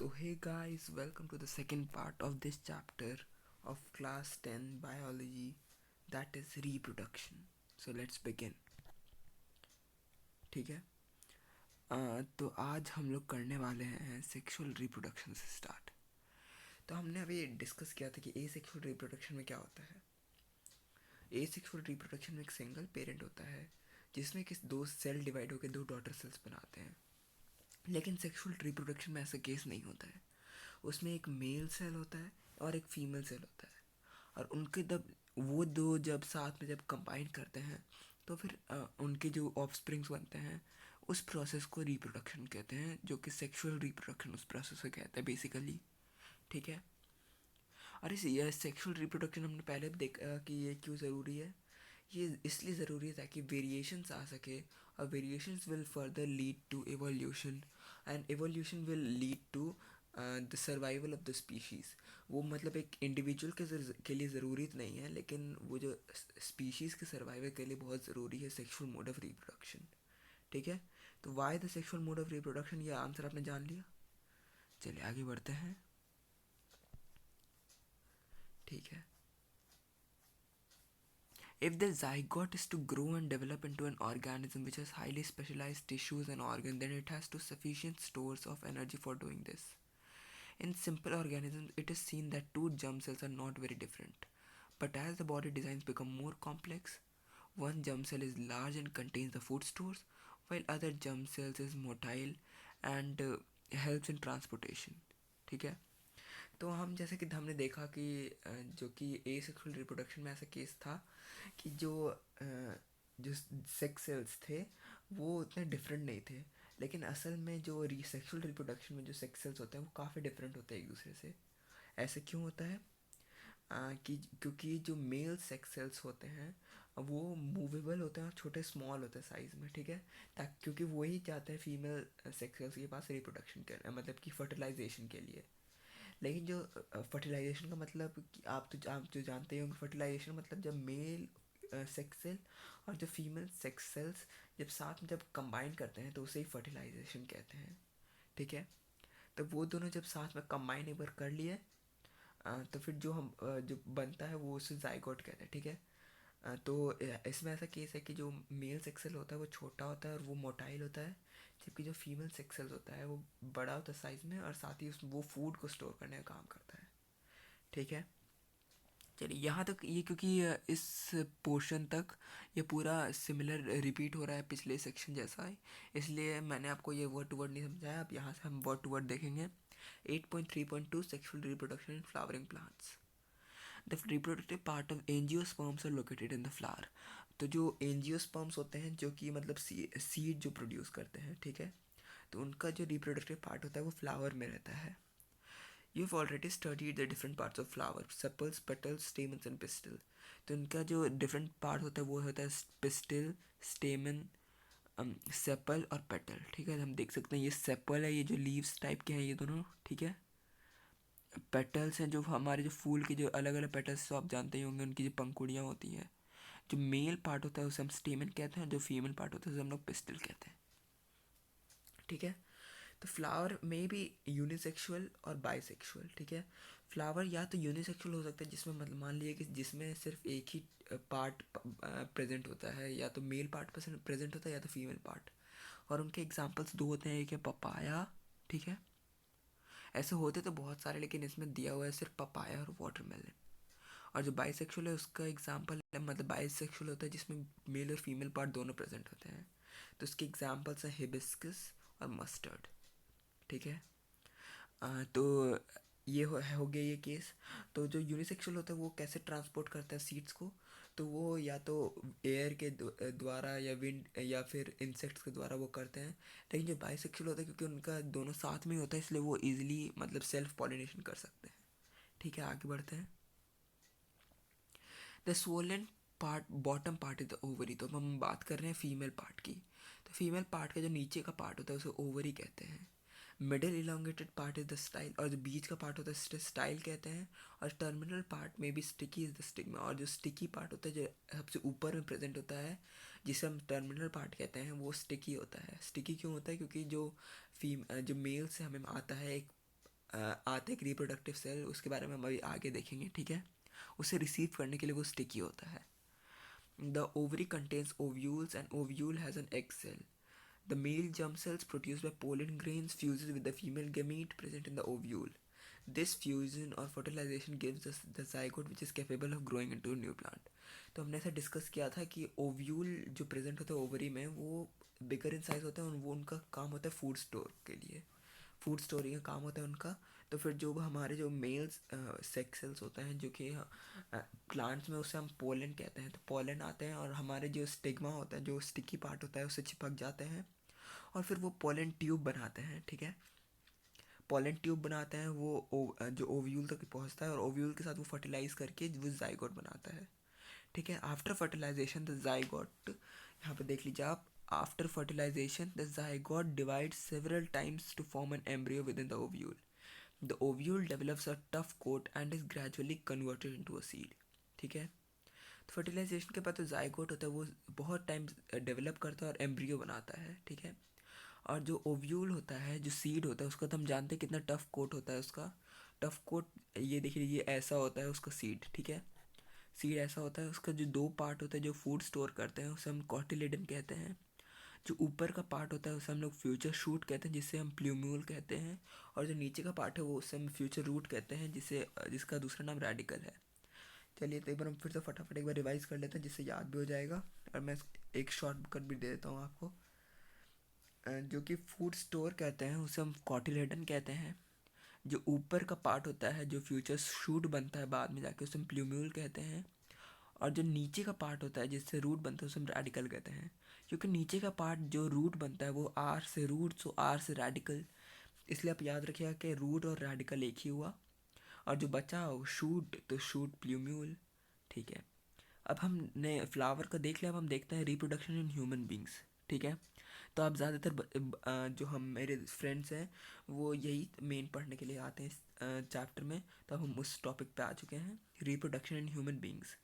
So hey guys, welcome to the second part of this chapter of class 10 biology, that is reproduction. So let's begin. ठीक है। तो आज हम लोग करने वाले हैं सेक्सुअल रिप्रोडक्शन से स्टार्ट। तो हमने अभी डिस्कस किया था कि एसेक्सुअल रिप्रोडक्शन में क्या होता है। एसेक्सुअल रिप्रोडक्शन में एक सिंगल पेरेंट होता है जिसमें कि दो सेल डिवाइड होकर दो डॉटर सेल्स बनाते हैं। लेकिन सेक्सुअल रिप्रोडक्शन में ऐसा केस नहीं होता है। उसमें एक मेल सेल होता है और एक फीमेल सेल होता है, और उनके जब वो दो जब साथ में जब कंबाइन करते हैं तो फिर उनके जो ऑफस्प्रिंग्स बनते हैं, उस प्रोसेस को रिप्रोडक्शन कहते हैं, जो कि सेक्सुअल रिप्रोडक्शन उस प्रोसेस को कहते हैं बेसिकली। ठीक है। और इस ये सेक्सुअल रिप्रोडक्शन हमने पहले भी देखा कि ये क्यों ज़रूरी है। ये इसलिए ज़रूरी है ताकि वेरिएशंस आ सके, और variations will further lead to evolution, and evolution will lead to the survival of the species. वो मतलब एक इंडिविजुअल के लिए ज़रूरी तो नहीं है, लेकिन वो जो स्पीशीज़ के सर्वाइवल के लिए बहुत ज़रूरी है सेक्सुअल मोड ऑफ रिप्रोडक्शन। ठीक है। तो why the sexual mode of reproduction, ये आंसर आपने जान लिया। चलिए आगे बढ़ते हैं। ठीक है। If the zygote is to grow and develop into an organism which has highly specialized tissues and organs, then it has to sufficient stores of energy for doing this. In simple organisms, it is seen that two germ cells are not very different. But as the body designs become more complex, one germ cell is large and contains the food stores, while other germ cells is motile and helps in transportation. ठीक है। तो हम जैसे कि हमने देखा कि जो कि एसेक्सुअल रिप्रोडक्शन में ऐसा केस था कि जो सेक्स सेल्स थे वो उतने डिफरेंट नहीं थे, लेकिन असल में जो सेक्सुअल रिप्रोडक्शन में जो सेक्स सेल्स होते हैं वो काफ़ी डिफरेंट होते हैं एक दूसरे से। ऐसे क्यों होता है? कि क्योंकि जो मेल सेक्स सेल्स होते हैं वो मूवेबल होते हैं और छोटे स्मॉल होते हैं साइज़ में। ठीक है। ताकि क्योंकि वही चाहते हैं फीमेल सेक्स सेल्स के पास रिप्रोडक्शन करना, मतलब कि फर्टिलाइजेशन के लिए। लेकिन जो फर्टिलाइजेशन का मतलब कि आप जो जानते ही होंगे, फर्टिलाइजेशन मतलब जब मेल सेक्स सेल और जो फीमेल सेक्स सेल्स जब साथ में जब कंबाइन करते हैं तो उसे ही फर्टिलाइजेशन कहते हैं। ठीक है। तो वो दोनों जब साथ में कंबाइन एक बार कर लिए तो फिर जो बनता है वो उसे जाइगोट कहते हैं। ठीक है। तो इसमें ऐसा केस है कि जो मेल सेक्स सेल होता है वो छोटा होता है और वो मोटाइल होता है, जबकि जो फीमेल सेक्स सेल होता है वो बड़ा होता है साइज़ में, और साथ ही वो फूड को स्टोर करने का काम करता है। ठीक है। चलिए यहाँ तक ये, क्योंकि इस पोर्शन तक ये पूरा सिमिलर रिपीट हो रहा है पिछले सेक्शन जैसा है, इसलिए मैंने आपको ये वर्ड टू वर्ड नहीं समझाया। अब यहाँ से हम वर्ड टू वर्ड देखेंगे। 8.3.2 sexual reproduction in flowering plants. The reproductive part of angiosperms are located in the flower. तो जो एंजियोस्पर्म्स होते हैं जो कि मतलब सीड जो प्रोड्यूस करते हैं, ठीक है, तो उनका जो रिप्रोडक्टिव पार्ट होता है वो फ्लावर में रहता है। You've already studied the different parts of flower: sepals, petals, stamens and pistil. तो इनका जो डिफरेंट पार्ट होता है वो होता है पिस्टिल, स्टेमन, सेपल और पेटल। ठीक है। हम देख सकते हैं ये सेपल है, ये जो लीव्स टाइप के हैं ये दोनों। ठीक है। पेटल्स हैं जो हमारे जो फूल के जो अलग अलग पेटल्स, तो आप जानते ही होंगे उनकी जो पंखुड़ियाँ होती हैं। जो मेल पार्ट होता है उसे हम स्टेमन कहते हैं, जो फीमेल पार्ट होता है उसे हम लोग पिस्टिल कहते हैं। ठीक है। तो फ्लावर में भी यूनिसेक्सुअल और बाइसेक्सुअल। ठीक है। फ्लावर या तो यूनिसेक्सुअल हो सकता है जिसमें मतलब मान लीजिए कि जिसमें सिर्फ एक ही पार्ट प्रेजेंट होता है, या तो मेल पार्ट प्रेजेंट होता है या तो फीमेल पार्ट। और उनके एग्जांपल्स दो होते हैं, एक है पपाया। ठीक है। ऐसे होते तो बहुत सारे, लेकिन इसमें दिया हुआ है सिर्फ पपाया और वाटरमेलन। और जो बाइसेक्सुअल है उसका एग्जांपल है, मतलब बाइसेक्सुअल होता है जिसमें मेल और फीमेल पार्ट दोनों प्रेजेंट होते हैं। तो उसके एग्जांपल्स हैं हिबिस्कस और मस्टर्ड। ठीक है। तो ये हो गया ये केस। तो जो यूनिसेक्सुअल होता है वो कैसे ट्रांसपोर्ट करता है सीड्स को? तो वो या तो एयर के द्वारा या विंड या फिर इंसेक्ट्स के द्वारा वो करते हैं। लेकिन जो बाइसेक्सुअल होता है क्योंकि उनका दोनों साथ में ही होता है, इसलिए वो इजीली मतलब सेल्फ पॉलिनेशन कर सकते हैं। ठीक है। आगे बढ़ते हैं। The swollen part, bottom part is the ovary. तो हम बात कर रहे हैं फीमेल पार्ट की। तो फीमेल पार्ट का जो नीचे का पार्ट होता है उसे ओवरी कहते हैं। Middle elongated part is the style, और जो बीच का पार्ट होता है स्टाइल कहते हैं। और टर्मिनल पार्ट में भी स्टिकी इज द स्टिग्मा, और जो स्टिकी पार्ट होता है जो सबसे ऊपर में प्रेजेंट होता है जिसे हम टर्मिनल पार्ट कहते हैं वो स्टिकी होता है। स्टिकी क्यों होता है? क्योंकि जो जो मेल से हमें आता है एक आते एक रिप्रोडक्टिव सेल, उसके बारे में हम अभी आगे देखेंगे, ठीक है। उसे रिसीव करने के लिए वो स्टिकी होता है। The ovary contains ovules and ovule has an egg cell. The male germ cells produced by pollen grains fuses with the female gamete present in the ovule. This fusion or fertilization gives us the zygote which is capable of growing into a new plant. तो हमने ऐसा discuss किया था कि ovule जो present होता है ovary में, वो बिगर इन साइज होता है और वो उनका काम होता है फूड स्टोर के लिए, फूड स्टोरिंग का काम होता है उनका। तो फिर जो हमारे जो मेल्स सेक्स सेल्स होते हैं जो कि प्लांट्स में, उसे हम पोलन कहते हैं। तो पोलन आते हैं और हमारे जो स्टिग्मा होता है, जो स्टिकी पार्ट होता है, उससे चिपक जाते हैं और फिर वो पोलन ट्यूब बनाते हैं, ठीक है। पोलन ट्यूब बनाते हैं, वो जो ओव्यूल तक पहुंचता है और ओव्यूल के साथ वो फर्टिलाइज करके वो जाइगोट बनाता है, ठीक है। आफ्टर फर्टिलाइजेशन द जाइगोट, यहाँ पे देख लीजिए आप, after fertilisation the zygote divide several times to form an embryo within the ovule. The ovule develops a tough coat and is gradually converted into a seed, ठीक है। तो fertilisation के बाद तो जाइगोट होता है वो बहुत टाइम डेवलप करता है और एम्ब्रियो बनाता है, ठीक है। और जो ओव्यूल होता है, जो सीड होता है, उसका तो हम जानते हैं कितना टफ कोट होता है उसका। टफ कोट, ये देखिए, ये ऐसा होता है उसका सीड, ठीक है। सीड ऐसा होता है, उसका जो दो पार्ट होता है जो फूड स्टोर करते हैं उसे हम कॉटिलेडन कहते हैं। जो ऊपर का पार्ट होता है उसे हम लोग फ्यूचर शूट कहते हैं, जिसे हम प्ल्यूम्यूल कहते हैं। और जो नीचे का पार्ट है वो उसे हम फ्यूचर रूट कहते हैं, जिसका दूसरा नाम रेडिकल है। चलिए तो एक बार हम फिर से फटाफट एक बार रिवाइज कर लेते हैं जिससे याद भी हो जाएगा। और मैं एक शॉर्टकट भी दे देता हूँ आपको। जो कि फूड स्टोर कहते हैं उसे हम कॉटिलेडन कहते हैं। जो ऊपर का पार्ट होता है जो फ्यूचर शूट बनता है बाद में जाके, उसे हम प्ल्यूम्यूल कहते हैं। और जो नीचे का पार्ट होता है जिससे रूट बनता है उसे हम रेडिकल कहते हैं। क्योंकि नीचे का पार्ट जो रूट बनता है वो आर से रूट, सो आर से रेडिकल, इसलिए आप याद रखिएगा कि रूट और रेडिकल एक ही हुआ। और जो बचा वो शूट, तो शूट प्ल्यूम्यूल, ठीक है। अब हमने फ्लावर का देख लिया, अब हम देखते हैं रिप्रोडक्शन इन ह्यूमन बींग्स, ठीक है। तो आप ज़्यादातर जो हम मेरे फ्रेंड्स हैं वो यही मेन पढ़ने के लिए आते हैं इस चैप्टर में। तो अब हम उस टॉपिक पे आ चुके हैं, रिप्रोडक्शन इन ह्यूमन बींग्स।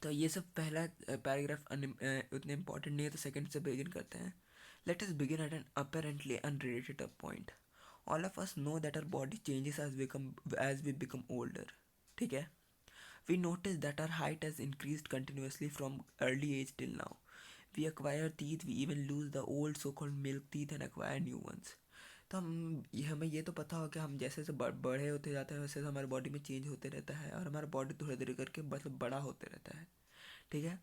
तो ये सब पहला पैराग्राफ उतने इंपॉर्टेंट नहीं है, तो सेकंड से बिगिन करते हैं। Let us begin at an apparently unrelated point. All of us know that our body changes as we become older, ठीक है। We notice that our height has increased continuously from early age till now. We acquire teeth, we even lose the old so-called milk teeth and acquire new ones. तो हमें ये तो पता हो कि हम जैसे जैसे बड़े होते जाते हैं वैसे हमारे बॉडी में चेंज होते रहता है और हमारा बॉडी धीरे धीरे करके मतलब बड़ा होते रहता है, ठीक है।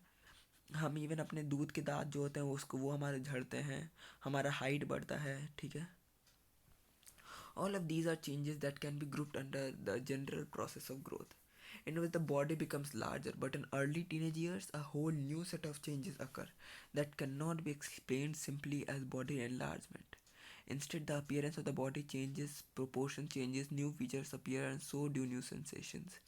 हम इवन अपने दूध के दांत जो होते हैं वो हमारे झड़ते हैं, हमारा हाइट बढ़ता है, ठीक है। All of these are changes that can be grouped under the general process of growth, in which the body becomes larger, but in early teenage years, a whole new set of changes occur that cannot be explained simply as body enlargement. Instead, the appearance of the body changes, proportion changes, new features appear, and so do new sensations.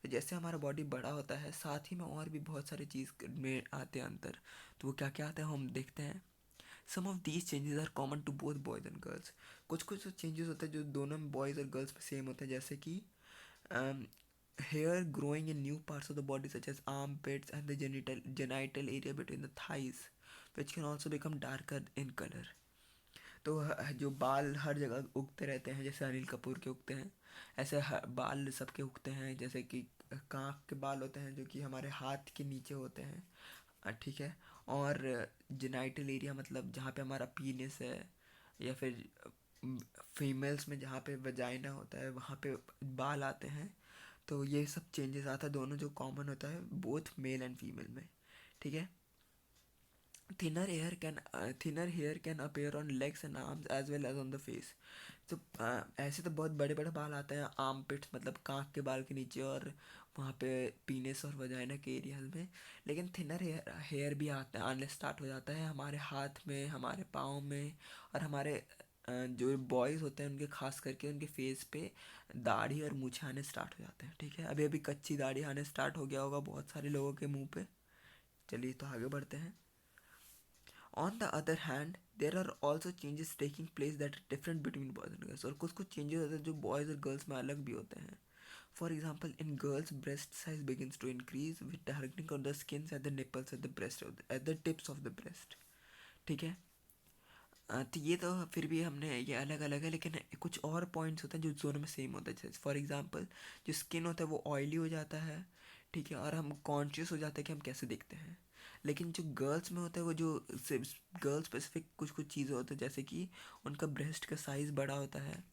तो जैसे हमारा body बड़ा होता है, साथ ही में और भी बहुत सारे चीज़ में आते हैं अंतर। तो वो क्या क्या आता है हम देखते हैं। Some of these changes are common to both boys and girls. कुछ कुछ चेंजेस होते हैं जो दोनों बॉयज़ और गर्ल्स में सेम होते हैं, जैसे कि hair growing in new parts of the body such as armpits and the genital area between the thighs, which can also become darker in color. तो जो बाल हर जगह उगते रहते हैं, जैसे अनिल कपूर के उगते हैं, ऐसे बाल सबके उगते हैं। जैसे कि कांख के बाल होते हैं जो कि हमारे हाथ के नीचे होते हैं, ठीक है। और जेनाइटल एरिया मतलब जहाँ पे हमारा पीनिस है, या फिर फीमेल्स में जहाँ पे वजाइना होता है वहाँ पे बाल आते हैं। तो ये सब चेंजेस आता है, दोनों जो कॉमन होता है बोथ मेल एंड फीमेल में, ठीक है। Thinner hair can appear on legs and arms as well as on the face. तो ऐसे तो बहुत बड़े बड़े बाल आते हैं आर्म पिट्स मतलब कांख के बाल के नीचे और वहाँ पे पीनेस और वजाइना के एरियाज में। लेकिन थिनर हेयर भी आने स्टार्ट हो जाता है हमारे हाथ में, हमारे पाँव में, और हमारे जो बॉयज़ होते हैं उनके खास करके उनके फेस पे दाढ़ी और मूछें आने स्टार्ट हो जाते हैं, ठीक है। अभी अभी कच्ची दाढ़ी आने स्टार्ट हो गया होगा बहुत सारे लोगों के मुंह पे। चलिए तो आगे बढ़ते हैं. On the other hand, there are also changes taking place that are different between boys and girls. और कुछ कुछ चेंजेस होते हैं जो बॉयज़ और गर्ल्स में अलग भी होते हैं. For example, in girls, breast size begins to increase with darkening of the skins at the nipples at the tips of the breast. ठीक है. तो ये तो फिर भी हमने ये अलग अलग है, लेकिन कुछ और पॉइंट्स होते हैं जो दोनों में सेम होता है। जैसे फॉर एग्जांपल जो स्किन होता है वो ऑयली हो जाता है, ठीक है, और हम कॉन्शियस हो जाते हैं कि हम कैसे दिखते हैं। लेकिन जो गर्ल्स में होता है वो जो गर्ल स्पेसिफिक कुछ कुछ चीज़ें होती हैं, जैसे कि उनका ब्रेस्ट का साइज़ बड़ा होता है।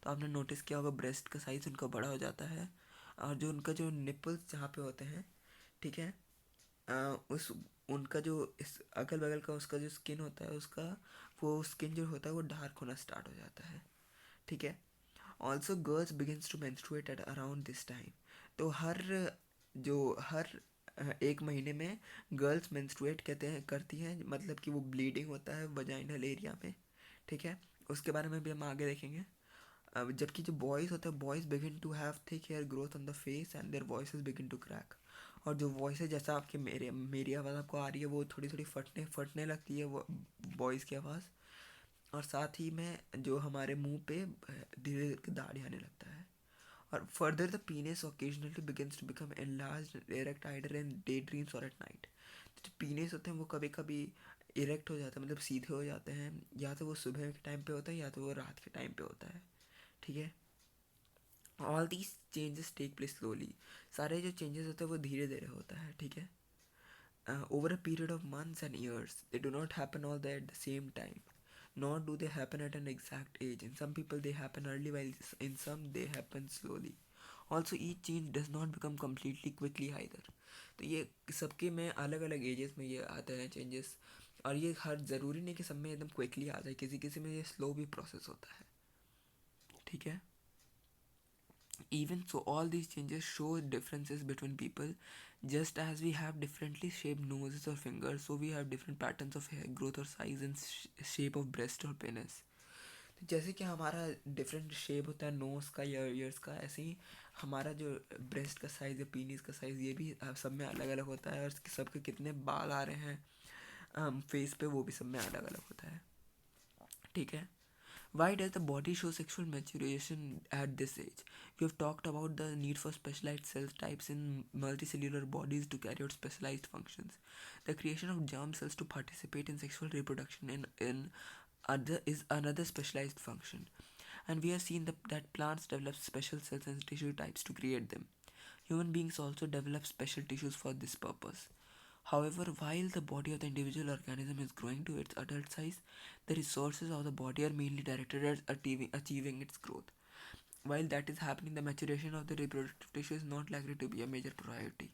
तो आपने नोटिस किया होगा ब्रेस्ट का साइज़ उनका बड़ा हो जाता है। और जो उनका जो निपल्स जहाँ पे होते हैं, ठीक है, उस उनका जो इस अगल बगल का उसका जो स्किन होता है उसका वो स्किन जो होता है वो डार्क होना स्टार्ट हो जाता है, ठीक है। Also girls begins to menstruate at around this time. तो हर 1 महीने में गर्ल्स मेंस्ट्रुएट कहते हैं करती हैं, मतलब कि वो ब्लीडिंग होता है वजाइनल एरिया में, ठीक है। उसके बारे में भी हम आगे देखेंगे। अब जबकि जो बॉयज़ होते हैं, boys begin to have thick hair growth on the face and their voices begin to crack. और जो वॉइस है, जैसा आपके मेरी आवाज़ आपको आ रही है, वो थोड़ी थोड़ी फटने फटने लगती है वो बॉयज़ की आवाज़। और साथ ही में जो हमारे मुंह पे धीरे धीरे दाढ़ी आने लगता है। और further the penis occasionally begins to become enlarged erect either in day dreams और एट नाइट। जो पीनेस होते हैं वो कभी कभी इरेक्ट हो जाते हैं, मतलब सीधे हो जाते हैं, या तो वो सुबह के टाइम पे होता है या तो वो रात के टाइम पे होता है, ठीक है। All these changes take place slowly. सारे जो चेंजेस होते हैं वो धीरे धीरे होता है, ठीक है। Over a period of months and years, they do not happen all there at the same time, nor do they happen at an exact age. In some people they happen early, while in some they happen slowly. Also each change does not become completely quickly either. तो ये सबके में अलग अलग edges में ये आते हैं चेंजेस। और ये हर ज़रूरी नहीं कि सब में एकदम क्विकली आ जाए, किसी किसी में ये स्लो भी प्रोसेस होता है, ठीक है। Even so, all these changes show differences between people. Just as we have differently shaped noses or fingers, so we have different patterns of hair growth or size and shape of breast or penis. तो जैसे कि हमारा different shape होता है nose का या years का, ऐसे ही हमारा जो ब्रेस्ट का साइज़ या पीनीस का साइज़ ये भी सब में अलग अलग होता है। और सबके कितने बाल आ रहे हैं फेस पे, वो भी सब में अलग अलग होता है, ठीक है। Why does the body show sexual maturation at this age? We have talked about the need for specialized cell types in multicellular bodies to carry out specialized functions. The creation of germ cells to participate in sexual reproduction in other is another specialized function. And we have seen that plants develop special cells and tissue types to create them. Human beings also develop special tissues for this purpose. However, while the body of the individual organism is growing to its adult size, the resources of the body are mainly directed at achieving its growth. While that is happening, the maturation of the reproductive tissue is not likely to be a major priority.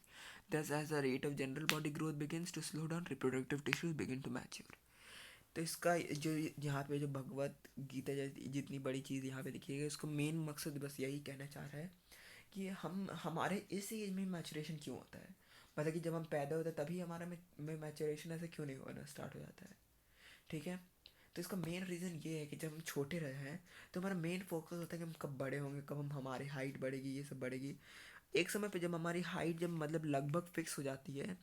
Thus, as the rate of general body growth begins to slow down, reproductive tissues begin to mature. तो इसका जो यहाँ पे जो भगवत गीता जैसी जितनी बड़ी चीज़ यहाँ पे लिखी है, इसको मेन मकसद बस यही कहना चाह रहा है कि हम हमारे इस एज में मैचुरेशन क्यों होता है। मतलब कि जब हम पैदा होते हैं तभी हमारा में मैचुरेशन ऐसे क्यों नहीं होना स्टार्ट हो जाता है, ठीक है। तो इसका मेन रीज़न ये है कि जब हम छोटे रहे हैं तो हमारा मेन फोकस होता है कि हम कब बड़े होंगे, कब हम हमारी हाइट बढ़ेगी, ये सब बढ़ेगी। एक समय पे जब हमारी हाइट जब मतलब लगभग फिक्स हो जाती है,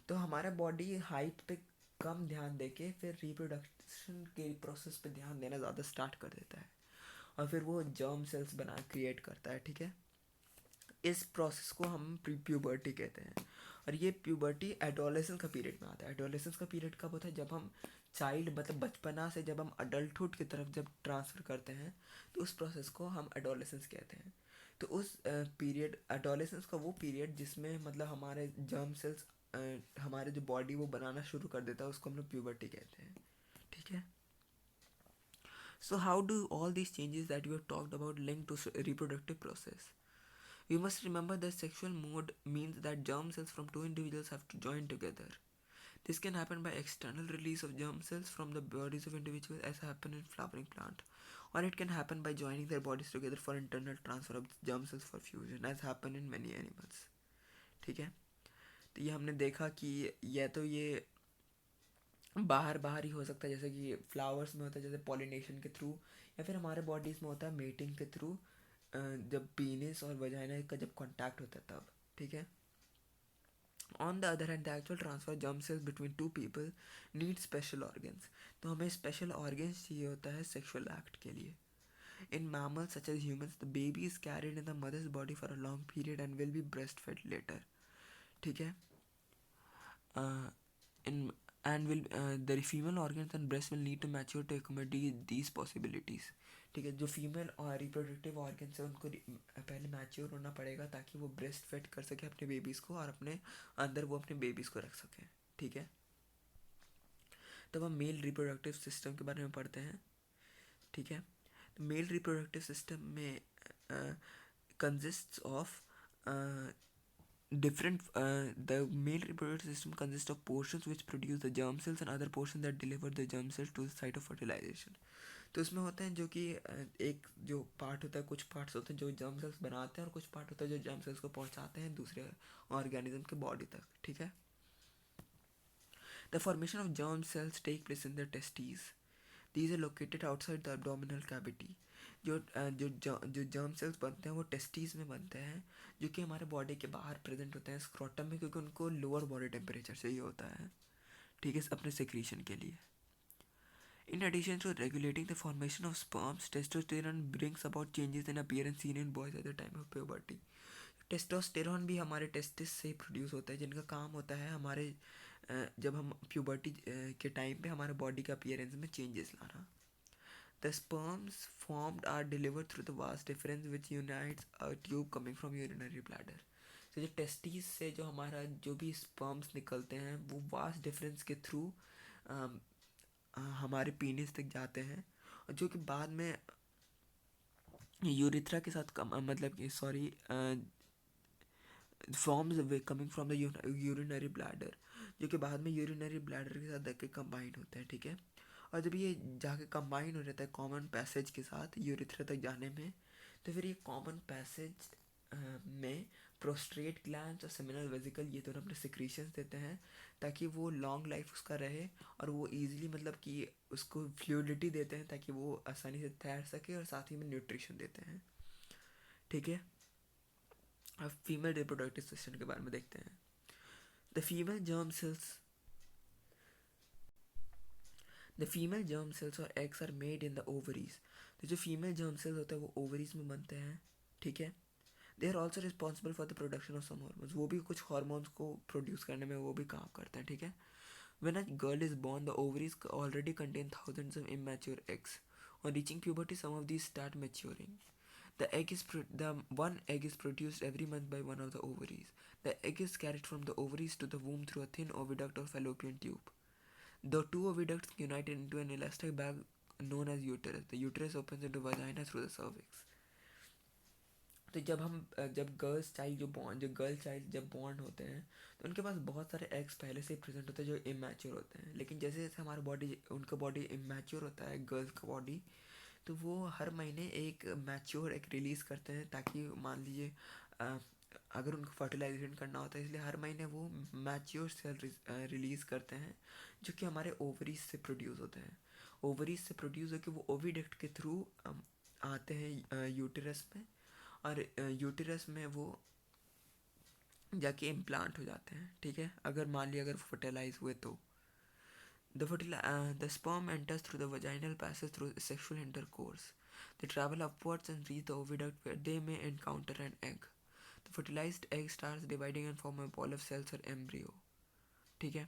तो हमारा बॉडी हाइट पे कम ध्यान देके फिर रिप्रोडक्शन के प्रोसेस पे ध्यान देना ज़्यादा स्टार्ट कर देता है। और फिर वो जर्म सेल्स बना क्रिएट करता है, ठीक है। इस प्रोसेस को हम प्यूबर्टी कहते हैं। और ये प्यूबर्टी एडोलेसेंस का पीरियड में आता है। एडोलेसेंस का पीरियड कब होता है? जब हम चाइल्ड मतलब बचपना से जब हम अडल्टहुड की तरफ जब ट्रांसफ़र करते हैं, तो उस प्रोसेस को हम एडोलेसेंस कहते हैं। तो उस पीरियड एडोलेसेंस का वो पीरियड जिसमें मतलब हमारे जर्म सेल्स हमारे जो बॉडी वो बनाना शुरू कर देता है, उसको हम लोग प्यूबर्टी कहते हैं, ठीक है। So how do all these changes that you have talked about link to reproductive process? We must remember that sexual mode means that germ cells from two individuals have to join together. This can happen by external release of germ cells from the bodies of individuals, as happen in flowering plant, or it can happen by joining their bodies together for internal transfer of germ cells for fusion, as happen in many animals. ठीक है। तो ये हमने देखा कि यह तो ये बाहर बाहर ही हो सकता है, जैसे कि फ्लावर्स में होता है जैसे पॉलिनेशन के थ्रू, या फिर हमारे बॉडीज़ में होता है मेटिंग के थ्रू, जब पीनिस और वजाइना का जब कांटेक्ट होता है तब, ठीक है। On the other hand the actual transfer germ cells between two people need special organs. तो हमें स्पेशल ऑर्गन्स चाहिए होता है सेक्सुअल एक्ट के लिए। इन mammals such as humans, the baby is carried in the mother's body for a long period and will be breastfed later, ठीक है। इन and will the female organs and breast will need to mature to accommodate these possibilities. ठीक है, जो female और reproductive organs है उनको पहले mature होना पड़ेगा ताकि वो ब्रेस्ट फेड कर सके अपने बेबीज़ को और अपने अंदर वो अपने बेबीज़ को रख सकें. ठीक है, तब हम मेल रिप्रोडक्टिव सिस्टम के बारे में पढ़ते हैं. ठीक है, तो मेल रिप्रोडक्टिव सिस्टम में consists of different the male reproductive system consists of portions which produce the germ cells and other portions that deliver the germ cells to the site of fertilization. तो इसमें होते हैं जो कि एक जो part होता है, कुछ पार्ट्स होते हैं जो जर्म सेल्स बनाते हैं और कुछ पार्ट होता है जो जर्म सेल्स को पहुंचाते हैं दूसरे ऑर्गेनिज्म के बॉडी तक. ठीक है, the formation of germ cells take place in the testes. These are located outside the abdominal cavity. जो जर्म सेल्स बनते हैं वो टेस्टीज में बनते हैं जो कि हमारे बॉडी के बाहर प्रेजेंट होते हैं स्क्रोटम में, क्योंकि उनको लोअर बॉडी टेम्परेचर चाहिए होता है. ठीक है, अपने सेक्रीशन के लिए. In addition to regulating the formation of sperms, testosterone brings about changes in appearance seen in boys at the time of puberty. Testosterone भी हमारे टेस्टिस से प्रोड्यूस होता है जिनका काम होता है हमारे जब हम प्यूबर्टी के टाइम पे हमारे बॉडी का अपीयरेंस में चेंजेस लाना. The sperms formed are delivered through the vas deferens which unites a tube coming from urinary bladder. तो जो टेस्टिस से जो हमारा जो भी स्पर्म्स निकलते हैं वो वास डिफरेंस के थ्रू हमारे पीनिस तक जाते हैं और जो कि बाद में यूरिथ्रा के साथ मतलब कि sorry forms coming from the urinary bladder, जो कि बाद में यूरिनरी ब्लैडर के साथ जाके कंबाइन होते हैं. ठीक है, और जब ये जाके कंबाइन हो जाता है कॉमन पैसेज के साथ यूरिथ्रा तक जाने में, तो फिर ये कॉमन पैसेज में प्रोस्ट्रेट ग्लैंड्स और सेमिनल वेसिकल ये दोनों अपने सिक्रीशंस देते हैं ताकि वो लॉन्ग लाइफ उसका रहे और वो ईजिली मतलब कि उसको फ्लूइडिटी देते हैं ताकि वो आसानी से तैर सके और साथ ही में न्यूट्रिशन देते हैं. ठीक है, अब फीमेल रिप्रोडक्टिव सिस्टम के बारे में देखते हैं. The female germ cells or eggs are made in the ovaries. तो जो फीमेल जर्म सेल्स होते हैं वो ओवरीज में बनते हैं. ठीक है, they are also responsible for the production of some hormones. वो भी कुछ हार्मोन्स को प्रोड्यूस करने में वो भी काम करते हैं. ठीक है, when a girl is born the ovaries already contain thousands of immature eggs. On reaching puberty, some of these start maturing. The one egg is produced every month by one of the ovaries. The egg is carried from the ovaries to the womb through a thin oviduct or fallopian tube. The two oviducts unite into an elastic bag known as uterus. The uterus opens into vagina through the cervix. तो जब girl child जब born होते हैं तो उनके पास बहुत सारे eggs पहले से प्रेजेंट होते हैं जो इमैच्योर होते हैं. लेकिन जैसे जैसे हमारा उनका बॉडी इमैच्योर होता है गर्ल्स का बॉडी, तो वो हर महीने एक मैच्योर एग रिलीज़ करते हैं ताकि मान लीजिए अगर उनको फर्टिलाइजेशन करना होता है इसलिए हर महीने वो मैच्योर सेल रिलीज़ करते हैं जो कि हमारे ओवरीज से प्रोड्यूस होते हैं. ओवरीज से प्रोड्यूस होकर वो ओविडक्ट के थ्रू आते हैं यूटेरस में और यूटेरस में वो जाके इम्प्लांट हो जाते हैं. ठीक है, अगर मान लिया अगर फर्टिलाइज हुए तो the sperm enters through the vaginal passage through sexual intercourse. They travel upwards and reach the oviduct where they may encounter an egg. The fertilized egg starts dividing and form a ball of cells or embryo. ठीक है,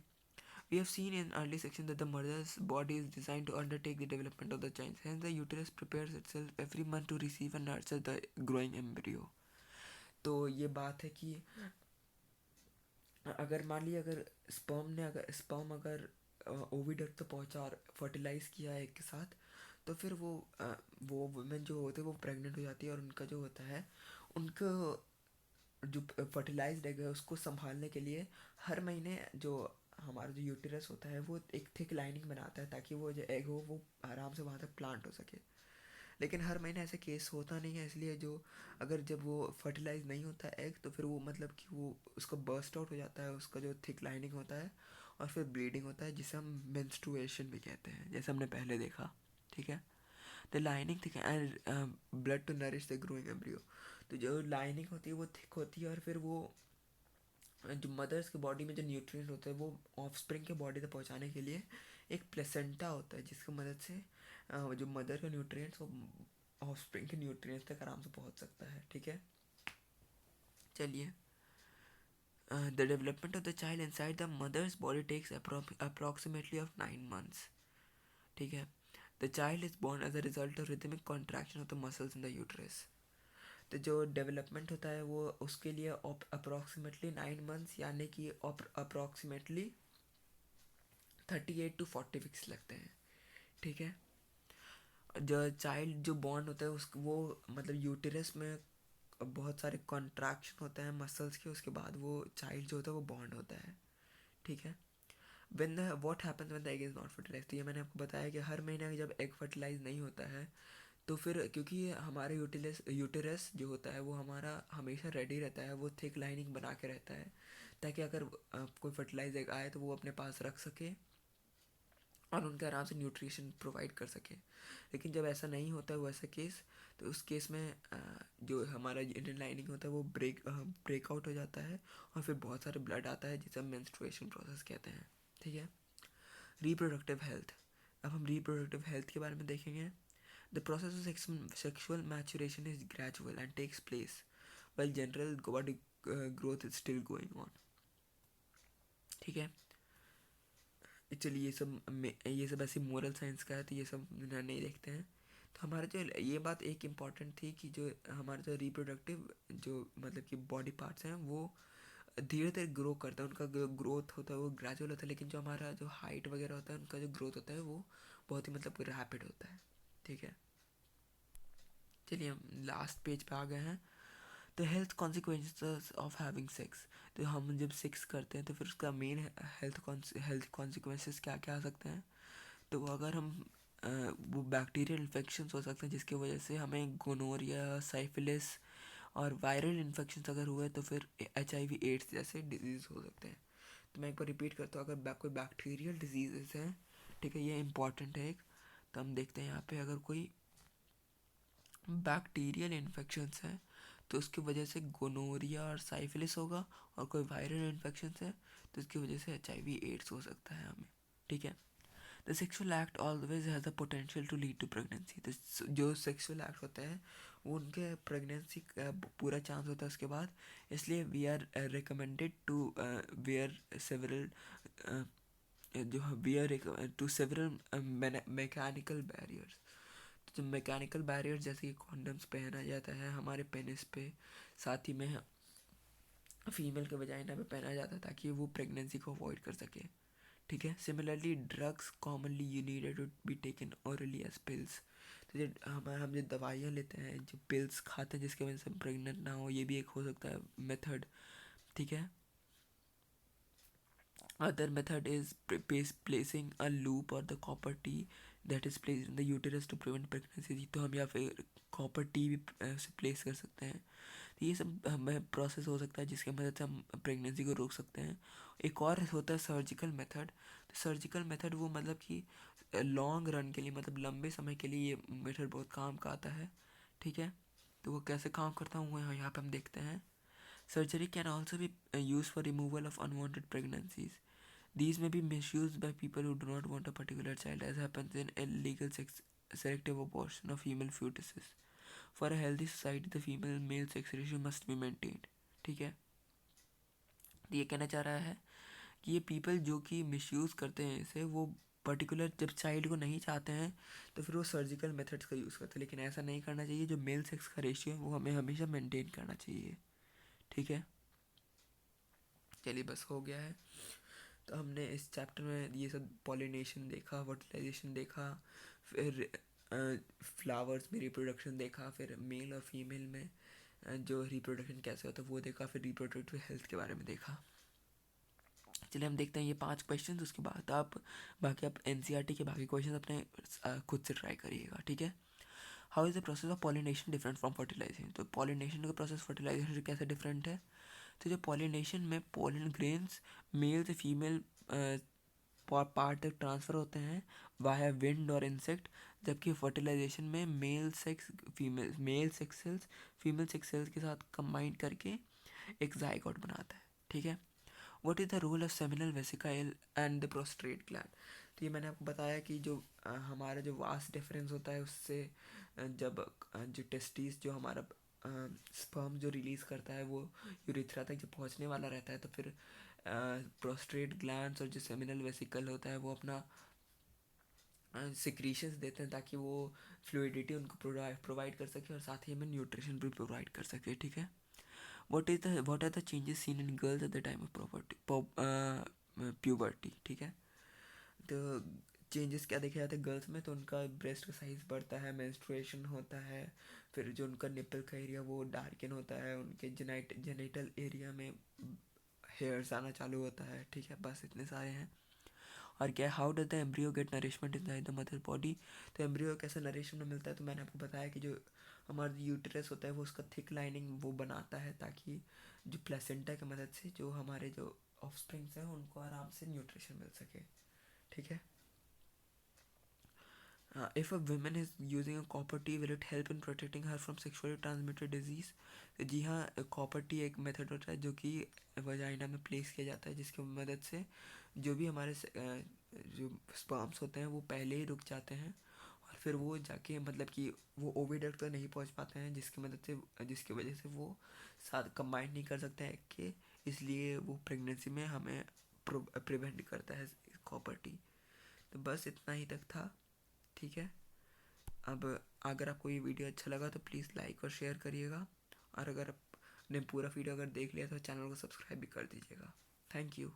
we have seen in early section that the mother's body is designed to undertake the development of the child. Hence the uterus prepares itself every month to receive and nurture the growing embryo. तो ये बात है कि अगर मान लीजिए अगर sperm अगर ओविडक्ट तो पहुंचा और फर्टिलाइज किया एक के साथ, तो फिर वो वुमेन जो होते हैं वो प्रेग्नेंट हो जाती है और उनका जो होता है उनको जो फर्टिलाइज्ड एग है उसको संभालने के लिए हर महीने जो हमारा जो यूटेरस होता है वो एक थिक लाइनिंग बनाता है ताकि वो जो एग हो वो आराम से वहाँ तक प्लांट हो सके. लेकिन हर महीने ऐसे केस होता नहीं है, इसलिए जो अगर जब वो फर्टिलाइज नहीं होता है एग तो फिर वो मतलब कि वो उसका बर्स्ट आउट हो जाता है उसका जो थिक लाइनिंग होता है और फिर ब्लीडिंग होता है जिसे हम मेंस्ट्रुएशन भी कहते हैं जैसे हमने पहले देखा. ठीक है, the lining thick and blood to nourish the growing embryo. तो जो लाइनिंग होती है वो थिक होती है और फिर वो जो मदर्स के बॉडी में जो न्यूट्रिएंट होते हैं वो ऑफस्प्रिंग के बॉडी तक पहुंचाने के लिए एक प्लेसेंटा होता है जिसकी मदद से जो मदर का न्यूट्रिएंट्स वो ऑफस्प्रिंग के न्यूट्रिएंट्स तक आराम से पहुंच सकता है. ठीक है, चलिए the development of the child inside the mother's body takes approximately of 9 months. ठीक है. The child is born as a result of rhythmic contraction of the muscles in the uterus. तो जो डेवलपमेंट होता है वो उसके लिए अप्रॉक्सीमेटली 9 मंथ्स यानी कि अप्रॉक्सीमेटली 38 to 40 वीक्स लगते हैं. ठीक है. जो चाइल्ड जो बॉर्न होता है उस वो मतलब यूटेरस में बहुत सारे कॉन्ट्रैक्शन होते हैं मसल्स के, उसके बाद वो चाइल्ड जो होता है वो बॉन्ड होता है. ठीक है. When the what happens when the egg is not fertilize, तो ये मैंने आपको बताया कि हर महीने जब एग फर्टिलाइज नहीं होता है तो फिर क्योंकि हमारे यूटेरस जो होता है वो हमारा हमेशा रेडी रहता है, वो थिक लाइनिंग बना के रहता है ताकि अगर कोई फर्टिलाइज एग आए तो वो अपने पास रख सके और उनके आराम से न्यूट्रिशन प्रोवाइड कर सके. लेकिन जब ऐसा नहीं होता है वैसा केस, तो उस केस में जो हमारा इनर लाइनिंग होता है वो ब्रेकआउट हो जाता है और फिर बहुत सारे ब्लड आता है जिसे हम मेंस्ट्रुएशन प्रोसेस कहते हैं. ठीक है. Reproductive health. अब हम रिप्रोडक्टिव हेल्थ के बारे में देखेंगे. The process of sexual maturation is gradual and takes place while general body growth is still going on. ठीक है. चलिए ये सब ऐसे मोरल साइंस का है तो ये सब नहीं देखते हैं. तो हमारा जो ये बात एक इम्पॉर्टेंट थी कि जो हमारा जो रिप्रोडक्टिव जो मतलब कि बॉडी पार्ट्स हैं वो धीरे धीरे ग्रो करता है, उनका ग्रोथ होता है वो ग्रेजुअल होता है, लेकिन जो हमारा जो हाइट वगैरह होता है उनका जो ग्रोथ होता है वो बहुत ही मतलब रैपिड होता है. ठीक है. चलिए हम लास्ट पेज पे आ गए हैं. तो health consequences of having sex. तो हम जब सेक्स करते हैं तो फिर उसका मेन हेल्थ कॉन्सिक्वेंसेस क्या क्या आ सकते हैं. तो अगर हम वो बैक्टीरियल इन्फेक्शंस हो सकते हैं जिसकी वजह से हमें गोनोरिया, साइफिलिस और वायरल इन्फेक्शंस अगर हुए तो फिर HIV एड्स जैसे डिजीज़ हो सकते हैं. तो मैं एक बार रिपीट करता हूँ. अगर कोई बैक्टीरियल डिजीज़ हैं, ठीक है, ये इंपॉर्टेंट है एक. तो हम देखते हैं यहाँ पे अगर कोई बैक्टीरियल इन्फेक्शंस हैं तो उसकी वजह से गोनोरिया और साइफिलिस होगा, और कोई वायरल इन्फेक्शंस है तो उसकी वजह से HIV एड्स हो सकता है हमें. ठीक है. The sexual act always has the potential to lead to pregnancy. तो जो सेक्सुअल एक्ट होता है वो उनके प्रेगनेंसी का पूरा चांस होता है उसके बाद. इसलिए we are recommended to wear several जो we are to several mechanical barriers. तो जो मैकेनिकल बैरियर जैसे कि कॉन्डम्स पहना जाता है हमारे पेनिस पे, साथ ही में फीमेल के वजाइना पे पहना जाता है ताकि वो प्रेगनेंसी को अवॉइड कर सके. ठीक है. Similarly drugs commonly you needed to be taken orally as pills. तो जो हम जो दवाइयाँ लेते हैं, जो पिल्स खाते हैं जिसकी वजह से हम प्रेग्नेंट ना हो, ये भी एक हो सकता है मेथड. ठीक है. Other method is placing a loop और the copper T that is placed in the uterus to prevent pregnancy. तो हम या फिर कॉपर टी भी प्लेस कर सकते हैं. तो ये सब हमें प्रोसेस हो सकता है जिसकी मदद से हम प्रेगनेंसी को रोक सकते हैं. एक और होता है सर्जिकल मेथड. तो सर्जिकल मेथड वो मतलब कि लॉन्ग रन के लिए, मतलब लंबे समय के लिए ये मेथड बहुत काम का आता है. ठीक है. तो वो कैसे काम करता हूँ यहाँ पे हम देखते हैं. Surgery can also be use for removal of unwanted pregnancies. These may be misused by people who do not want a particular child, as happens in illegal selective abortion of female fetuses. For a healthy society, the female-male sex ratio must be maintained. ठीक है. तो ये कहना चाह रहा है कि ये पीपल जो कि मिसयूज़ करते हैं इसे, वो पर्टिकुलर जब चाइल्ड को नहीं चाहते हैं तो फिर वो सर्जिकल मेथड्स का यूज़ करते हैं. लेकिन ऐसा नहीं करना चाहिए. जो मेल सेक्स का रेशियो है वो हमें हमेशा मेंटेन करना चाहिए. ठीक है. चलिए बस हो गया है. तो हमने इस चैप्टर में ये सब पॉलिनेशन देखा, फर्टिलाइजेशन देखा, फिर फ्लावर्स में रिप्रोडक्शन देखा, फिर मेल और फीमेल में जो रिप्रोडक्शन कैसे होता है वो देखा, फिर रिप्रोडक्टिव हेल्थ के बारे में देखा. चलिए हम देखते हैं ये 5 क्वेश्चन. उसके बाद आप NCERT के बाकी क्वेश्चन अपने खुद से ट्राई करिएगा. ठीक है. How is the process of pollination different from fertilisation. तो पॉलिनेशन का प्रोसेस फर्टिलाइजेशन से कैसे डिफरेंट है. तो जो पॉलिनेशन में पोलन ग्रेन्स मेल से फीमेल पार्ट तक ट्रांसफ़र होते हैं वाया विंड और इंसेक्ट, जबकि फर्टिलाइजेशन में male sex cells female sex cells के साथ कंबाइन करके एक जाइगोट बनाता है. ठीक है. What is the role of seminal vesicle and the prostate gland. तो ये मैंने आपको बताया कि जो हमारा जो वास्ट डिफरेंस होता है उससे जब जो टेस्टिस जो हमारा स्पर्म जो रिलीज़ करता है वो यूरिथ्रा तक जब पहुंचने वाला रहता है तो फिर प्रोस्ट्रेट ग्लैंड्स और जो सेमिनल वेसिकल होता है वो अपना सिक्रीशंस देते हैं ताकि वो फ्लूइडिटी उनको प्रोवाइड कर सके और साथ ही हमें न्यूट्रिशन भी प्रोवाइड कर सके, ठीक है। What are the changes seen in girls at the time of puberty, ठीक है। तो चेंजेस क्या देखे जाते हैं गर्ल्स में, तो उनका ब्रेस्ट का साइज़ बढ़ता है, मेंस्ट्रुएशन होता है, फिर जो उनका निपल का एरिया वो डार्कन होता है, उनके जेनिटल एरिया में हेयर्स आना चालू होता है, ठीक है। बस इतने सारे हैं। और क्या, how does the embryo get nourishment in the mother body. तो एम्ब्रियो कैसे नरिशमेंट मिलता है, तो मैंने आपको बताया कि जो हमारा यूटेरस होता है वो उसका थिक लाइनिंग वो बनाता है ताकि जो प्लेसेंटा की मदद से जो हमारे जो ऑफस्प्रिंग्स हैं उनको आराम से न्यूट्रिशन मिल सके, ठीक है। If a woman is using a copper tea, will it help in protecting her from sexually transmitted disease? जी हाँ, कॉपर टी एक मेथड होता है जो कि वजाइना में प्लेस किया जाता है, जिसकी मदद से जो भी हमारे जो स्पर्म्स होते हैं वो पहले ही रुक जाते हैं और फिर वो जाके मतलब कि वो ओविडक्ट तक नहीं पहुंच पाते हैं, जिसकी वजह से वो साथ कंबाइन नहीं कर सकते हैं कि इसलिए वो प्रेगनेंसी में हमें प्रिवेंट करता है कॉपर टी। तो बस इतना ही तक था, ठीक है। अब अगर आपको ये वीडियो अच्छा लगा तो प्लीज़ लाइक और शेयर करिएगा, और अगर आपने पूरा वीडियो अगर देख लिया तो चैनल को सब्सक्राइब भी कर दीजिएगा। Thank you.